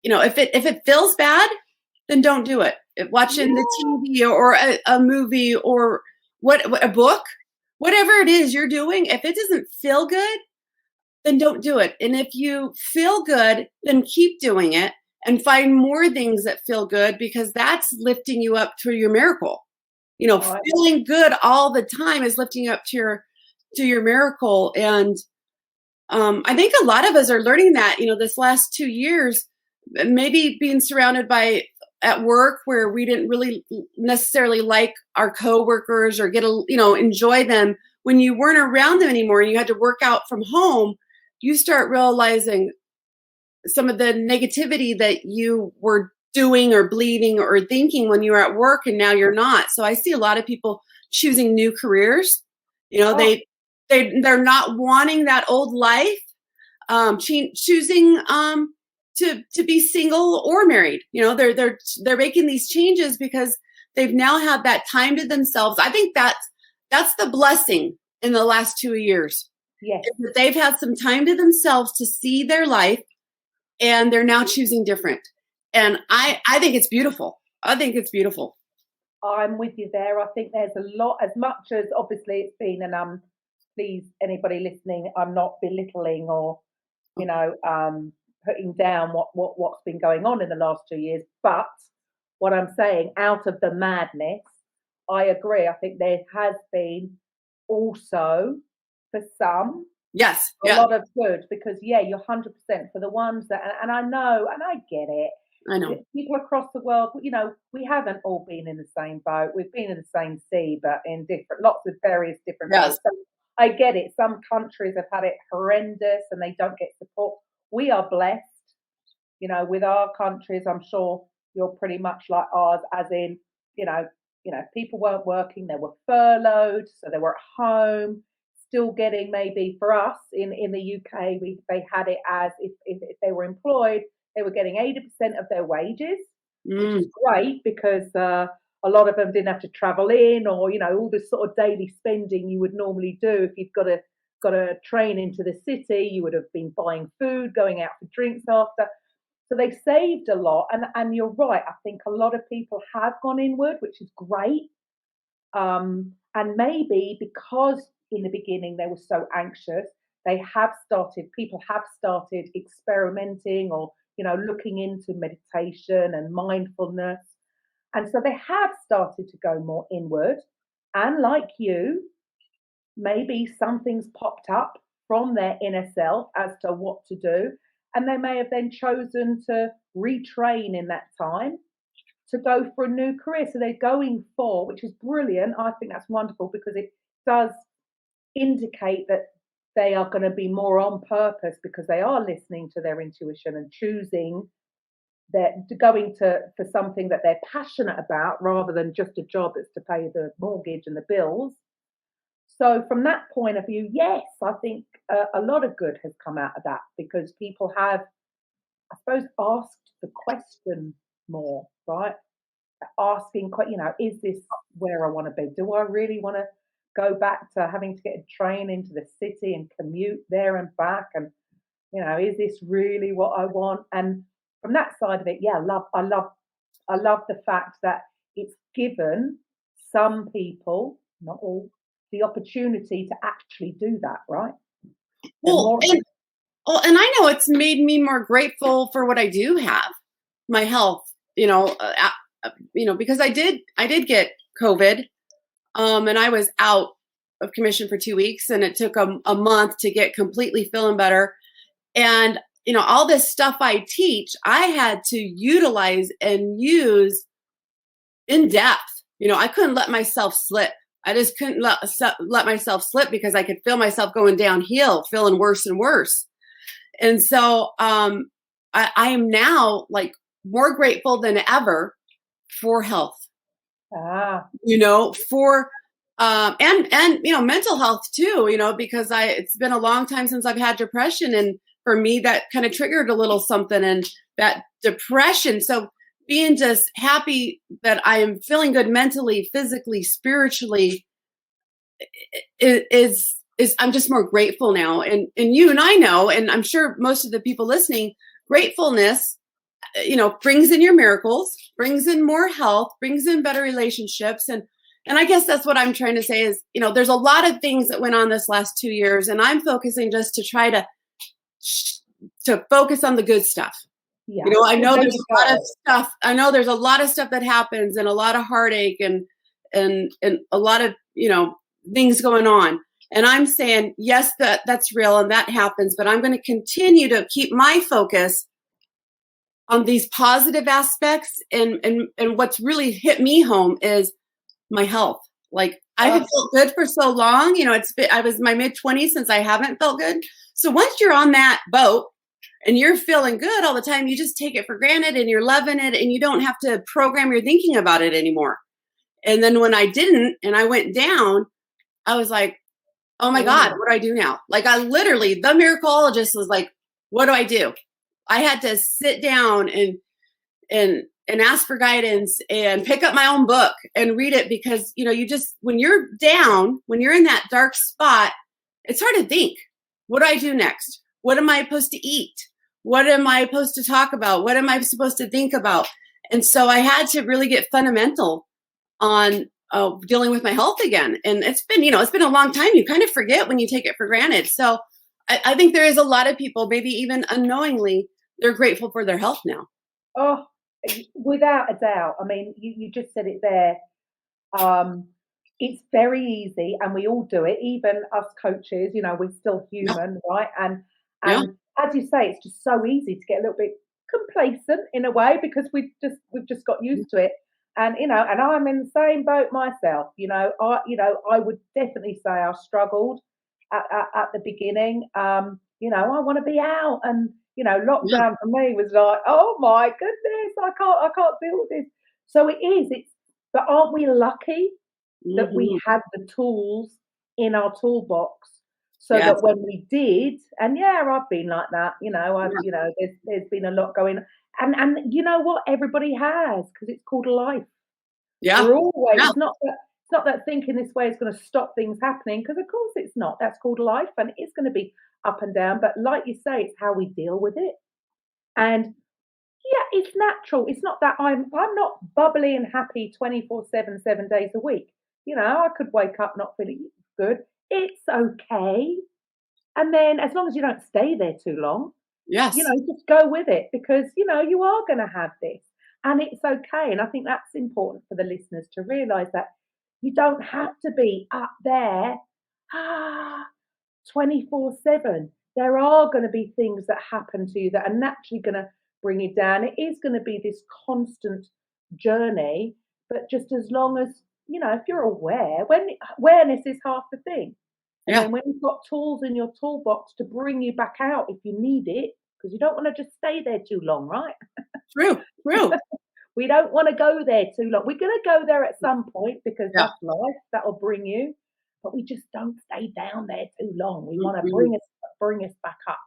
if it feels bad, then don't do it. Watching the TV or a movie or a book, whatever it is you're doing, if it doesn't feel good, then don't do it. And if you feel good, then keep doing it and find more things that feel good, because that's lifting you up to your miracle. Feeling good all the time is lifting you up to your miracle. And I think a lot of us are learning that, this last 2 years, maybe being surrounded by at work where we didn't really necessarily like our coworkers or enjoy them. When you weren't around them anymore and you had to work out from home, you start realizing some of the negativity that you were doing or believing or thinking when you were at work, and now you're not. So I see a lot of people choosing new careers. They're not wanting that old life, choosing to be single or married. They're making these changes because they've now had that time to themselves. I think that's the blessing in the last 2 years. Yes. That they've had some time to themselves to see their life, and they're now choosing different. And I think it's beautiful. I think it's beautiful. I'm with you there. I think there's a lot, as much as obviously it's been, and please, anybody listening, I'm not belittling or, putting down what's been going on in the last 2 years. But what I'm saying, out of the madness, I agree. I think there has been also, for some, a lot of good, because you're 100% for the ones that, and I know, and I get it. I know people across the world, we haven't all been in the same boat. We've been in the same sea, but in lots of various different ways. So I get it. Some countries have had it horrendous and they don't get support. We are blessed, with our countries. I'm sure you're pretty much like ours, as in, people weren't working, they were furloughed, so they were at home, still getting, maybe for us in the UK, they had it as if they were employed, they were getting 80% of their wages, which is great, because a lot of them didn't have to travel in, or all this sort of daily spending you would normally do. If you've got a train into the city, you would have been buying food, going out for drinks after. So they saved a lot, and you're right. I think a lot of people have gone inward, which is great. And maybe because in the beginning they were so anxious, people have started experimenting, or looking into meditation and mindfulness, and so they have started to go more inward. And like you, maybe something's popped up from their inner self as to what to do, and they may have then chosen to retrain in that time to go for a new career. So they're going for, which is brilliant. I think that's wonderful, because it does indicate that they are going to be more on purpose, because they are listening to their intuition and choosing going for something that they're passionate about, rather than just a job that's to pay the mortgage and the bills. So from that point of view, yes, I think a lot of good has come out of that, because people have, I suppose, asked the question more, right? Asking, is this where I want to be? Do I really want to go back to having to get a train into the city and commute there and back? And, is this really what I want? And from that side of it, I love the fact that it's given some people, not all, the opportunity to actually do that, right? And I know it's made me more grateful for what I do have, my health, because I did get COVID, and I was out of commission for 2 weeks, and it took a month to get completely feeling better. And, all this stuff I teach, I had to utilize and use in depth. I couldn't let myself slip. I just couldn't let myself slip, because I could feel myself going downhill, feeling worse and worse. And so I am now like more grateful than ever for health. For and mental health too, because it's been a long time since I've had depression, and for me that kind of triggered a little something, and that depression. So being just happy that I am feeling good mentally, physically, spiritually is I'm just more grateful now. And you and I know, and I'm sure most of the people listening, gratefulness, brings in your miracles, brings in more health, brings in better relationships. And I guess that's what I'm trying to say is, there's a lot of things that went on this last 2 years, and I'm focusing just to try to to focus on the good stuff. Yeah. You know, I know there's a lot of stuff. I know there's a lot of stuff that happens, and a lot of heartache, and a lot of, you know, things going on. And I'm saying, yes, that's real and that happens, but I'm going to continue to keep my focus on these positive aspects. And what's really hit me home is my health. Like, I haven't felt good for so long. You know, I was in my mid-20s since I haven't felt good. So once you're on that boat and you're feeling good all the time, you just take it for granted and you're loving it, and you don't have to program your thinking about it anymore. And then when I didn't and I went down, I was like, oh my God, what do I do now? Like, I literally, the Miracle-ologist was like, what do I do? I had to sit down and ask for guidance and pick up my own book and read it, because, you know, you just, when you're down, when you're in that dark spot, it's hard to think. What do I do next? What am I supposed to eat? What am I supposed to talk about? What am I supposed to think about? And so I had to really get fundamental on dealing with my health again. And it's been a long time. You kind of forget when you take it for granted. So I think there is a lot of people, maybe even unknowingly, they're grateful for their health now. Oh, without a doubt. I mean, you just said it there. It's very easy, and we all do it. Even us coaches, you know, we're still human, right? And as you say, it's just so easy to get a little bit complacent in a way, because we've just got used to it. And, you know, and I'm in the same boat myself. You know, I would definitely say I struggled at the beginning. You know, I want to be out, and, you know, lockdown for me was like, oh my goodness, I can't deal with this. So but aren't we lucky that we had the tools in our toolbox, so that when we did, and I've been like that, you know, there's been a lot going on. And you know what? Everybody has, because it's called life. Yeah. We're always, it's not that thinking this way is going to stop things happening, because of course it's not. That's called life, and it's going to be up and down. But like you say, it's how we deal with it. And it's natural. It's not that I'm not bubbly and happy 24/7, 7 days a week. You know, I could wake up not feeling good. It's okay. And then, as long as you don't stay there too long, you know, just go with it, because, you know, you are going to have this, and it's okay. And I think that's important for the listeners to realize, that you don't have to be up there 24/7. There are going to be things that happen to you that are naturally going to bring you down. It is going to be this constant journey, but just as long as, you know, if you're aware, when awareness is half the thing. And then when you've got tools in your toolbox to bring you back out if you need it, because you don't want to just stay there too long, right? True. We don't want to go there too long. We're going to go there at some point, because that's life. That'll bring you. But we just don't stay down there too long. We want to bring us back up.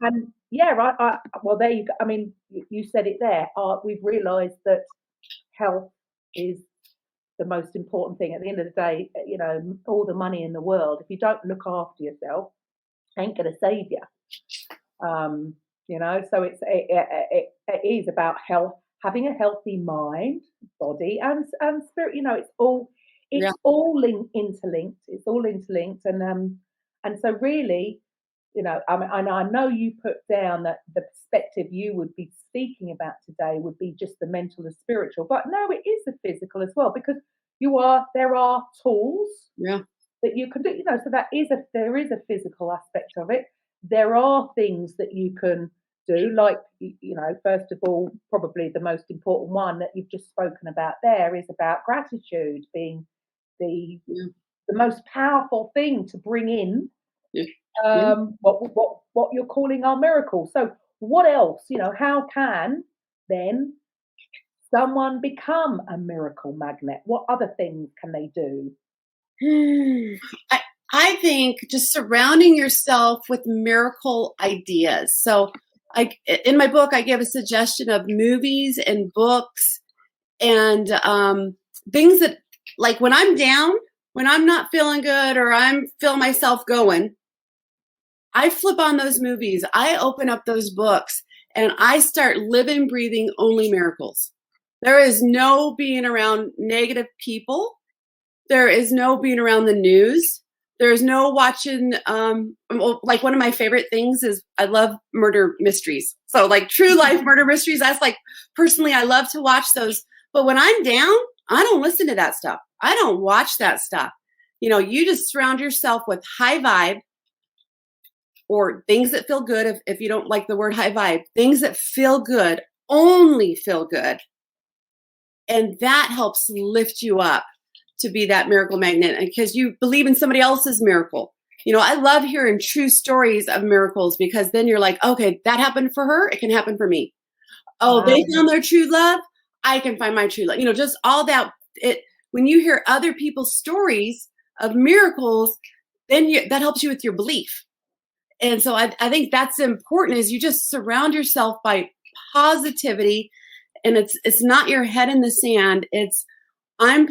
And right. Well, there you go. I mean, you said it there. We've realised that health is the most important thing. At the end of the day, you know, all the money in the world, if you don't look after yourself, ain't going to save you. You know, so it is about health, having a healthy mind, body, and spirit. You know, it's all interlinked. It's all interlinked, and so really, you know, I know you put down that the perspective you would be speaking about today would be just the mental and spiritual, but no, it is the physical as well, because there are tools that you can do, you know, so there is a physical aspect of it. There are things that you can do, like, you know, first of all, probably the most important one that you've just spoken about there is about gratitude being the most powerful thing to bring in what you're calling our miracle. So what else, you know, how can then someone become a miracle magnet? What other things can they do? I think just surrounding yourself with miracle ideas. So in my book, I give a suggestion of movies and books and things that, like, when I'm down, when I'm not feeling good, or I'm feel myself going, I flip on those movies. I open up those books, and I start living, breathing only miracles. There is no being around negative people. There is no being around the news. There's no watching, like one of my favorite things is I love murder mysteries. So like true life murder mysteries, that's like, personally, I love to watch those. But when I'm down, I don't listen to that stuff. I don't watch that stuff. You just surround yourself with high vibe or things that feel good. If you don't like the word high vibe, things that feel good, only feel good. And that helps lift you up to be that miracle magnet because you believe in somebody else's miracle. I love hearing true stories of miracles because then you're like, okay, that happened for her. It can happen for me. Oh, wow. They found their true love. I can find my true love. Just all that. When you hear other people's stories of miracles, then that helps you with your belief. And so I think that's important is you just surround yourself by positivity. And it's not your head in the sand. It's I'm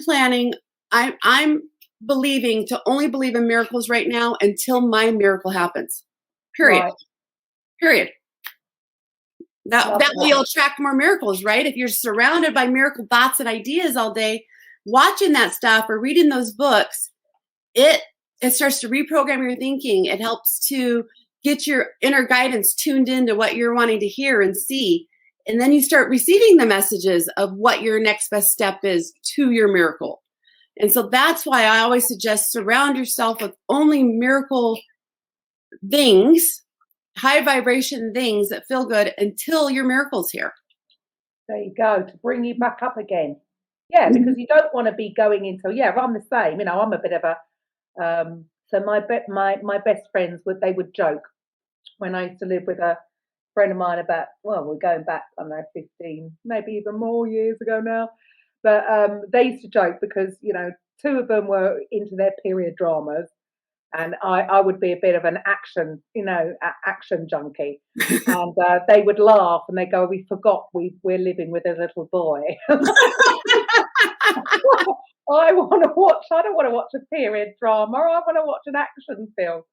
believing to only believe in miracles right now until my miracle happens. Period. Right. Period. That way you'll attract more miracles, right? If you're surrounded by miracle thoughts and ideas all day, watching that stuff or reading those books, it starts to reprogram your thinking. It helps to get your inner guidance tuned into what you're wanting to hear and see. And then you start receiving the messages of what your next best step is to your miracle. And so that's why I always suggest surround yourself with only miracle things, high vibration things that feel good until your miracle's here. There you go, to bring you back up again. Yeah, because you don't want to be going into, I'm the same. I'm a bit of a, so my best friends, they would joke when I used to live with a friend of mine we're going back, I don't know, 15, maybe even more years ago now. But they used to joke because, two of them were into their period dramas and I would be a bit of an action junkie. And they would laugh and they go, we forgot we're living with a little boy. I don't want to watch a period drama. I want to watch an action film.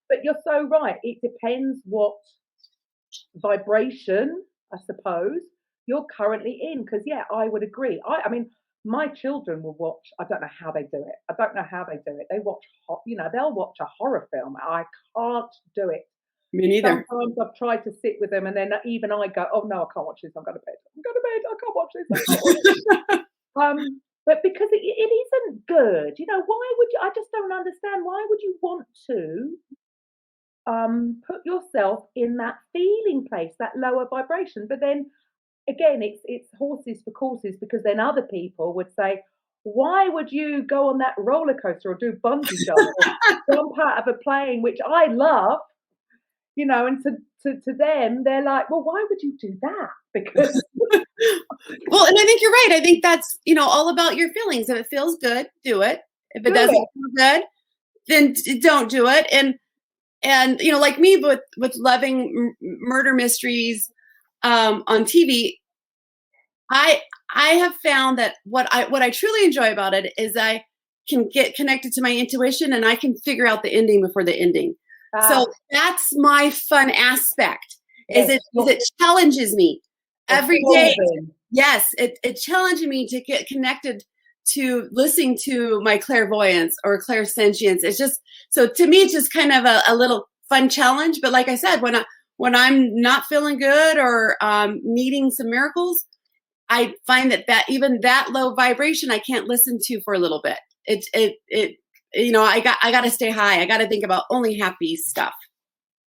But you're so right. It depends what vibration, I suppose, you're currently in. Because, I would agree. I mean, my children will watch, I don't know how they do it. They watch, they'll watch a horror film. I can't do it. Me neither. Sometimes I've tried to sit with them and then even I go, oh, no, I can't watch this. I'm going to bed. I can't watch this. But because it isn't good, why would you? I just don't understand. Why would you want to put yourself in that feeling place, that lower vibration? But then again, it's horses for courses because then other people would say, why would you go on that roller coaster or do bungee jump or jump out of a plane, which I love, and to them, they're like, well, why would you do that? Because well, and I think you're right. I think that's, all about your feelings. If it feels good, do it. If it doesn't feel good, then don't do it. And like me with loving murder mysteries on TV, I have found that what I truly enjoy about it is I can get connected to my intuition and I can figure out the ending before the ending. So that's my fun aspect. Is it challenges me every day. Yes, it challenges me to get connected to listening to my clairvoyance or clairsentience. It's just, so to me, it's just kind of a little fun challenge. But like I said, when I'm not feeling good or needing some miracles, I find that even that low vibration, I can't listen to for a little bit. I got to stay high. I got to think about only happy stuff.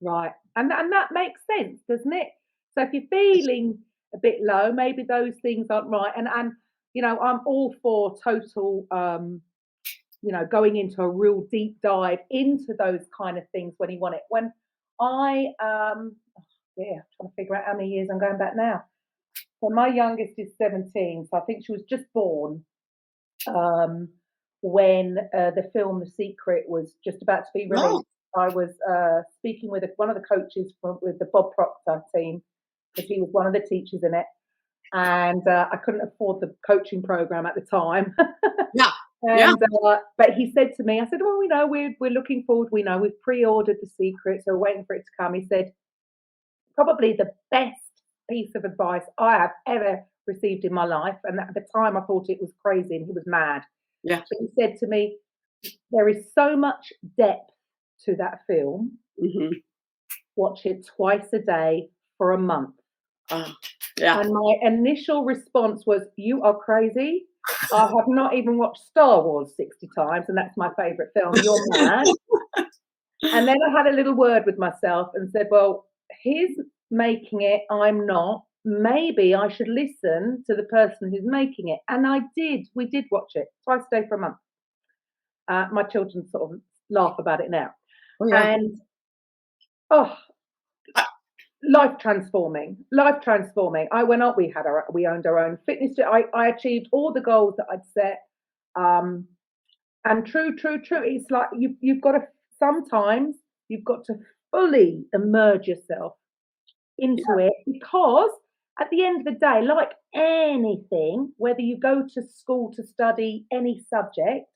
Right. And that makes sense, doesn't it? So if you're feeling a bit low, maybe those things aren't right. And I'm all for total, going into a real deep dive into those kind of things when you want it. When I'm trying to figure out how many years I'm going back now. So my youngest is 17, so I think she was just born when the film The Secret was just about to be released. Oh. I was speaking with one of the coaches with the Bob Proctor team, because he was one of the teachers in it. And I couldn't afford the coaching program at the time. Yeah. But he said to me, I said, well, we're looking forward. We know we've pre-ordered The Secret, so we're waiting for it to come. He said, probably the best piece of advice I have ever received in my life. And at the time I thought it was crazy and he was mad. Yeah. But he said to me, There is so much depth to that film. Mm-hmm. Watch it twice a day for a month. Oh, yeah. And my initial response was, you are crazy. I have not even watched Star Wars 60 times, and that's my favourite film. You're mad. And then I had a little word with myself and said, well, he's making it, I'm not. Maybe I should listen to the person who's making it. And I did. We did watch it twice a day for a month. My children sort of laugh about it now. Oh, yeah. And, life transforming. I went up, we owned our own fitness. I achieved all the goals that I'd set. And true. It's like you've got to fully immerse yourself into it, because at the end of the day, like anything, whether you go to school to study any subject,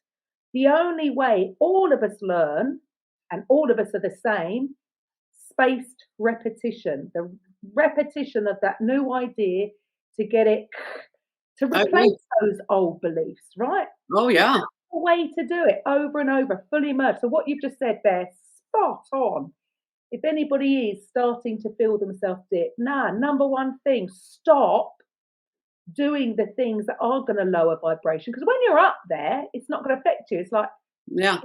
the only way all of us learn, and all of us are the same, spaced repetition, the repetition of that new idea to get it, to replace those old beliefs, right? Oh, yeah. That's the way to do it, over and over, fully immersed. So what you've just said there, spot on. If anybody is starting to feel themselves dip, number one thing, stop doing the things that are going to lower vibration. Because when you're up there, it's not going to affect you. It's like, you're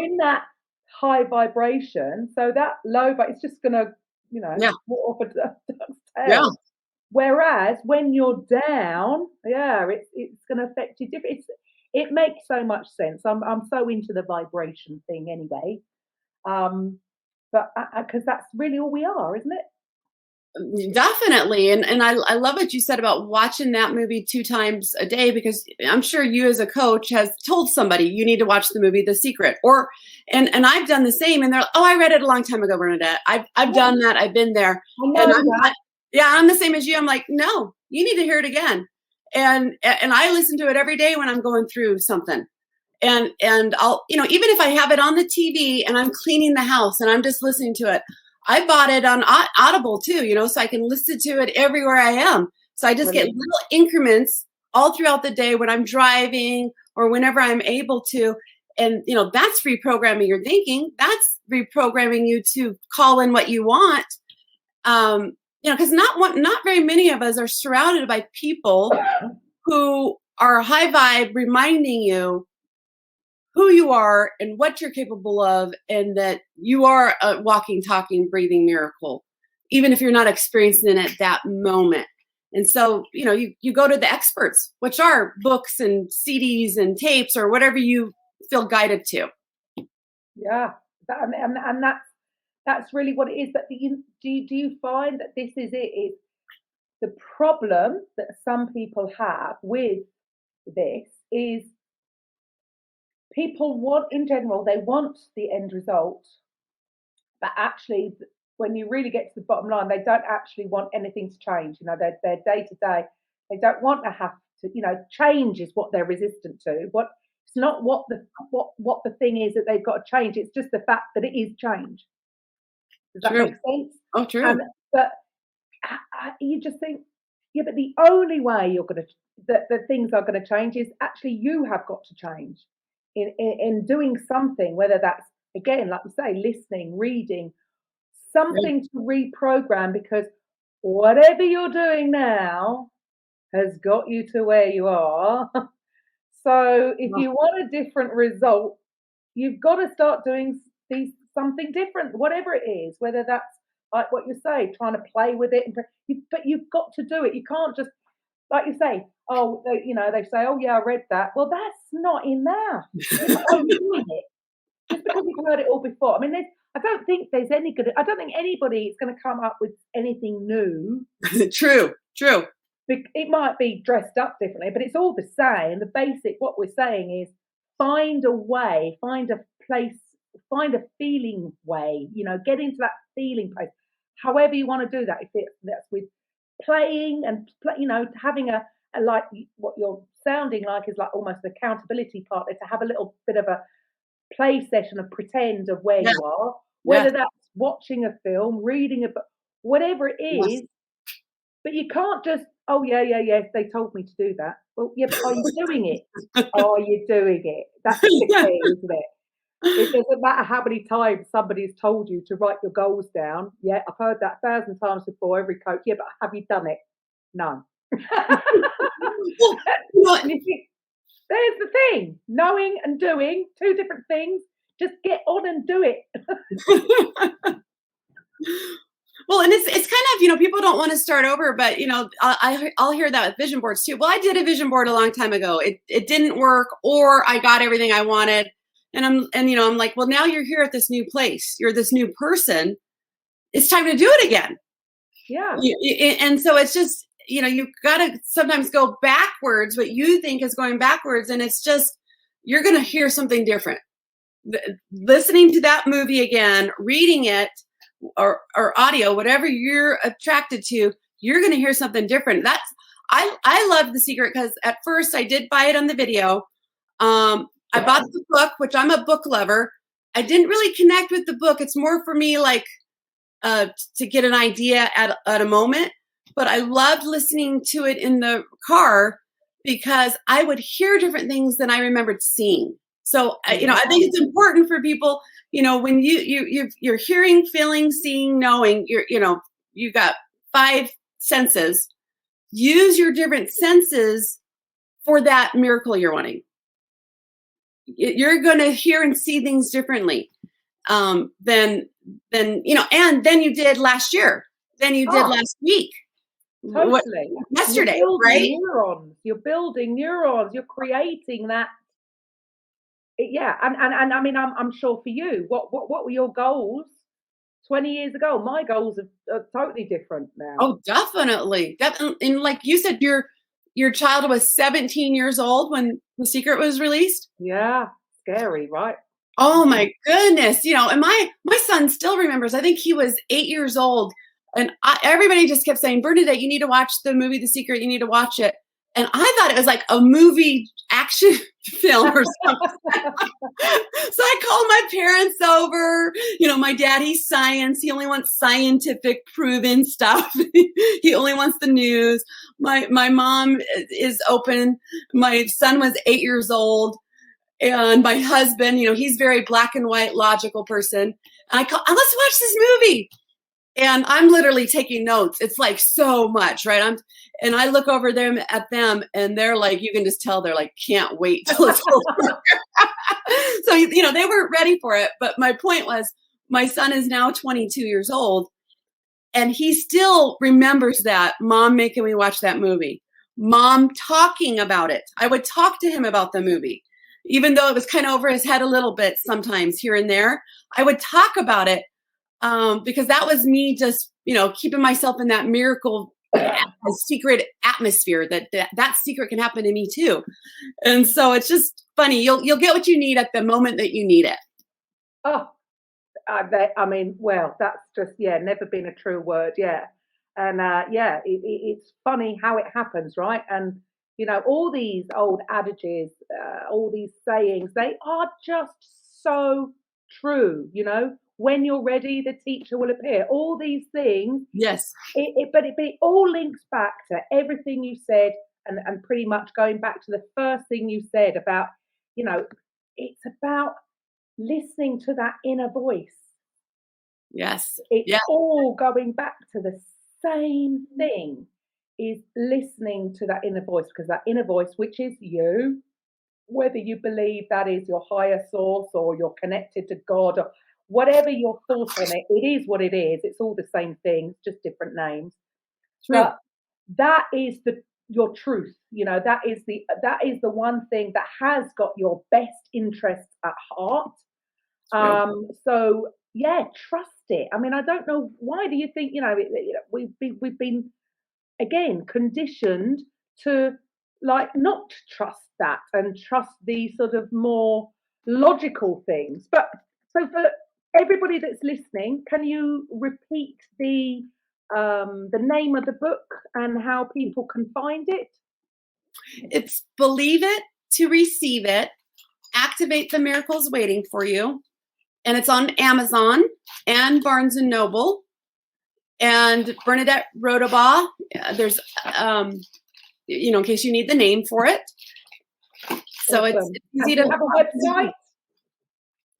in that high vibration, so that low, but it's just going to, walk off a duck's tail. Yeah. Whereas when you're down, it's going to affect you different. It makes so much sense. I'm so into the vibration thing anyway. But because that's really all we are, isn't it? Definitely. And I love what you said about watching that movie 2 times a day, because I'm sure you as a coach has told somebody you need to watch the movie The Secret, and I've done the same, and they're like, oh, I read it a long time ago, Bernadette. I've done that. I've been there. I'm the same as you. I'm like, no, you need to hear it again. And I listen to it every day when I'm going through something. And I'll, even if I have it on the TV and I'm cleaning the house and I'm just listening to it, I bought it on Audible too, so I can listen to it everywhere I am. So I just get little increments all throughout the day when I'm driving or whenever I'm able to. And, that's reprogramming your thinking. That's reprogramming you to call in what you want. Because not very many of us are surrounded by people who are high vibe, reminding you who you are and what you're capable of, and that you are a walking, talking, breathing miracle, even if you're not experiencing it at that moment. And so, you go to the experts, which are books and CDs and tapes or whatever you feel guided to. Yeah, and that's really what it is. But do you find that this is it? Is the problem that some people have with this is, people want, in general, they want the end result, but actually, when you really get to the bottom line, they don't actually want anything to change. Their day to day, they don't want to have to. Change is what they're resistant to. It's not what the thing is that they've got to change. It's just the fact that it is change. Does that make sense? Oh, true. But you just think, but the only way that things are going to change is actually you have got to change. In doing something, whether that's, again, like you say, listening, reading, something to reprogram, because whatever you're doing now has got you to where you are. So if you want a different result, you've got to start doing something different, whatever it is, whether that's like what you say, trying to play with it. But you've got to do it. You can't just, like you say, they say, oh yeah, I read that. Well, that's not enough. Are you doing it? Just because you've heard it all before. I mean, I don't think anybody is going to come up with anything new. True. It might be dressed up differently, but it's all the same. The basic, what we're saying is, find a way, find a place, find a feeling way, get into that feeling place. However you want to do that, if that's with playing and having a like what you're sounding like is like almost an accountability partner, to have a little bit of a play session of pretend of where you are, whether that's watching a film, reading a book, whatever it is. But you can't just, Oh, yeah, they told me to do that. Well, yeah, but are you doing it? Are you doing it? That's the key, isn't it? It doesn't matter how many times somebody's told you to write your goals down. Yeah, I've heard that 1,000 times before, every coach. Yeah, but have you done it? No. Well, And you think, there's the thing. Knowing and doing, two different things. Just get on and do it. well, and it's kind of, people don't want to start over, but I'll hear that with vision boards too. Well, I did a vision board a long time ago. It didn't work, or I got everything I wanted. And I'm like, well, now you're here at this new place. You're this new person. It's time to do it again. Yeah. And so it's just, you've got to sometimes go backwards, what you think is going backwards. And it's just, you're going to hear something different. Listening to that movie again, reading it or audio, whatever you're attracted to, you're going to hear something different. I love The Secret because at first I did buy it on the video. I bought the book, which I'm a book lover. I didn't really connect with the book. It's more for me like to get an idea at a moment. But I loved listening to it in the car because I would hear different things than I remembered seeing. So, I think it's important for people, when you're hearing, feeling, seeing, knowing, you got 5 senses. Use your different senses for that miracle you're wanting. You're going to hear and see things differently than and then you did last year. Then you did last week. Totally. Yesterday, right? You're building neurons. You're creating that. Yeah, and I mean, I'm sure for you, what were your goals 20 years ago? My goals are totally different now. Oh, definitely. And like you said, your child was 17 years old when The Secret was released. Yeah, scary, right? Oh my goodness. And my son still remembers, I think he was 8 years old. And everybody just kept saying, Bernadette, you need to watch the movie The Secret. You need to watch it. And I thought it was like a movie action film or something. So I called my parents over. My dad, he's science. He only wants scientific proven stuff. He only wants the news. My mom is open. My son was 8 years old. And my husband, he's very black and white, logical person. And I call, let's watch this movie. And I'm literally taking notes. It's like so much, right? And I look over at them and they're like, you can just tell they're like, can't wait till it's over. So, they weren't ready for it. But my point was, my son is now 22 years old and he still remembers that mom making me watch that movie, mom talking about it. I would talk to him about the movie, even though it was kind of over his head a little bit sometimes here and there. I would talk about it. Because that was me just, keeping myself in that miracle secret atmosphere that secret can happen to me too. And so it's just funny. You'll get what you need at the moment that you need it. Oh, well, that's just, never been a true word. Yeah. And it's funny how it happens, right? And, all these old adages, all these sayings, they are just so true, When you're ready, the teacher will appear. All these things. Yes. But it all links back to everything you said, and pretty much going back to the first thing you said about, it's about listening to that inner voice. Yes. It's all going back to the same thing, is listening to that inner voice, because that inner voice, which is you, whether you believe that is your higher source or you're connected to God or whatever your thought on it, it is what it is. It's all the same thing, it's just different names. True. But that is your truth. That is the one thing that has got your best interests at heart. So trust it. I mean, I don't know, why do you think we've been again conditioned to not trust that and trust these sort of more logical things. But so for everybody that's listening, can you repeat the name of the book and how people can find it? It's Believe It to Receive It. Activate the Miracles Waiting for You. And it's on Amazon and Barnes & Noble. And Bernadette Rodebaugh. There's, in case you need the name for it. So Awesome. it's easy to have a website.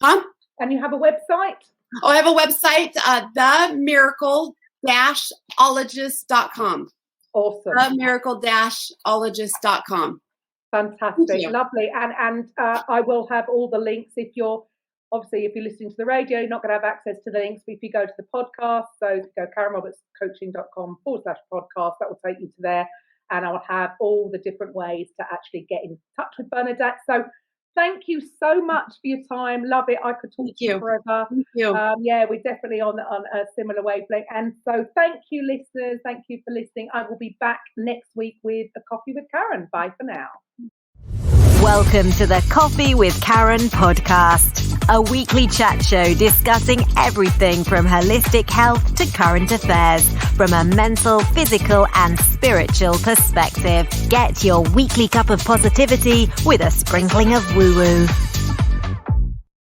Huh? And you have a website? Oh, I have a website, Miracle-ologist.com. Awesome. Miracle-ologist.com. Fantastic. Lovely. And I will have all the links if you're listening to the radio, you're not going to have access to the links, but if you go to the podcast, so go KarenRobertsCoaching.com/podcast, that will take you to there. And I'll have all the different ways to actually get in touch with Bernadette. So thank you so much for your time. Love it. I could talk to you forever. Thank you. We're definitely on a similar wavelength. And so thank you, listeners. Thank you for listening. I will be back next week with a Coffee with Karen. Bye for now. Welcome to the Coffee with Karen podcast, a weekly chat show discussing everything from holistic health to current affairs from a mental, physical, and spiritual perspective. Get your weekly cup of positivity with a sprinkling of woo-woo.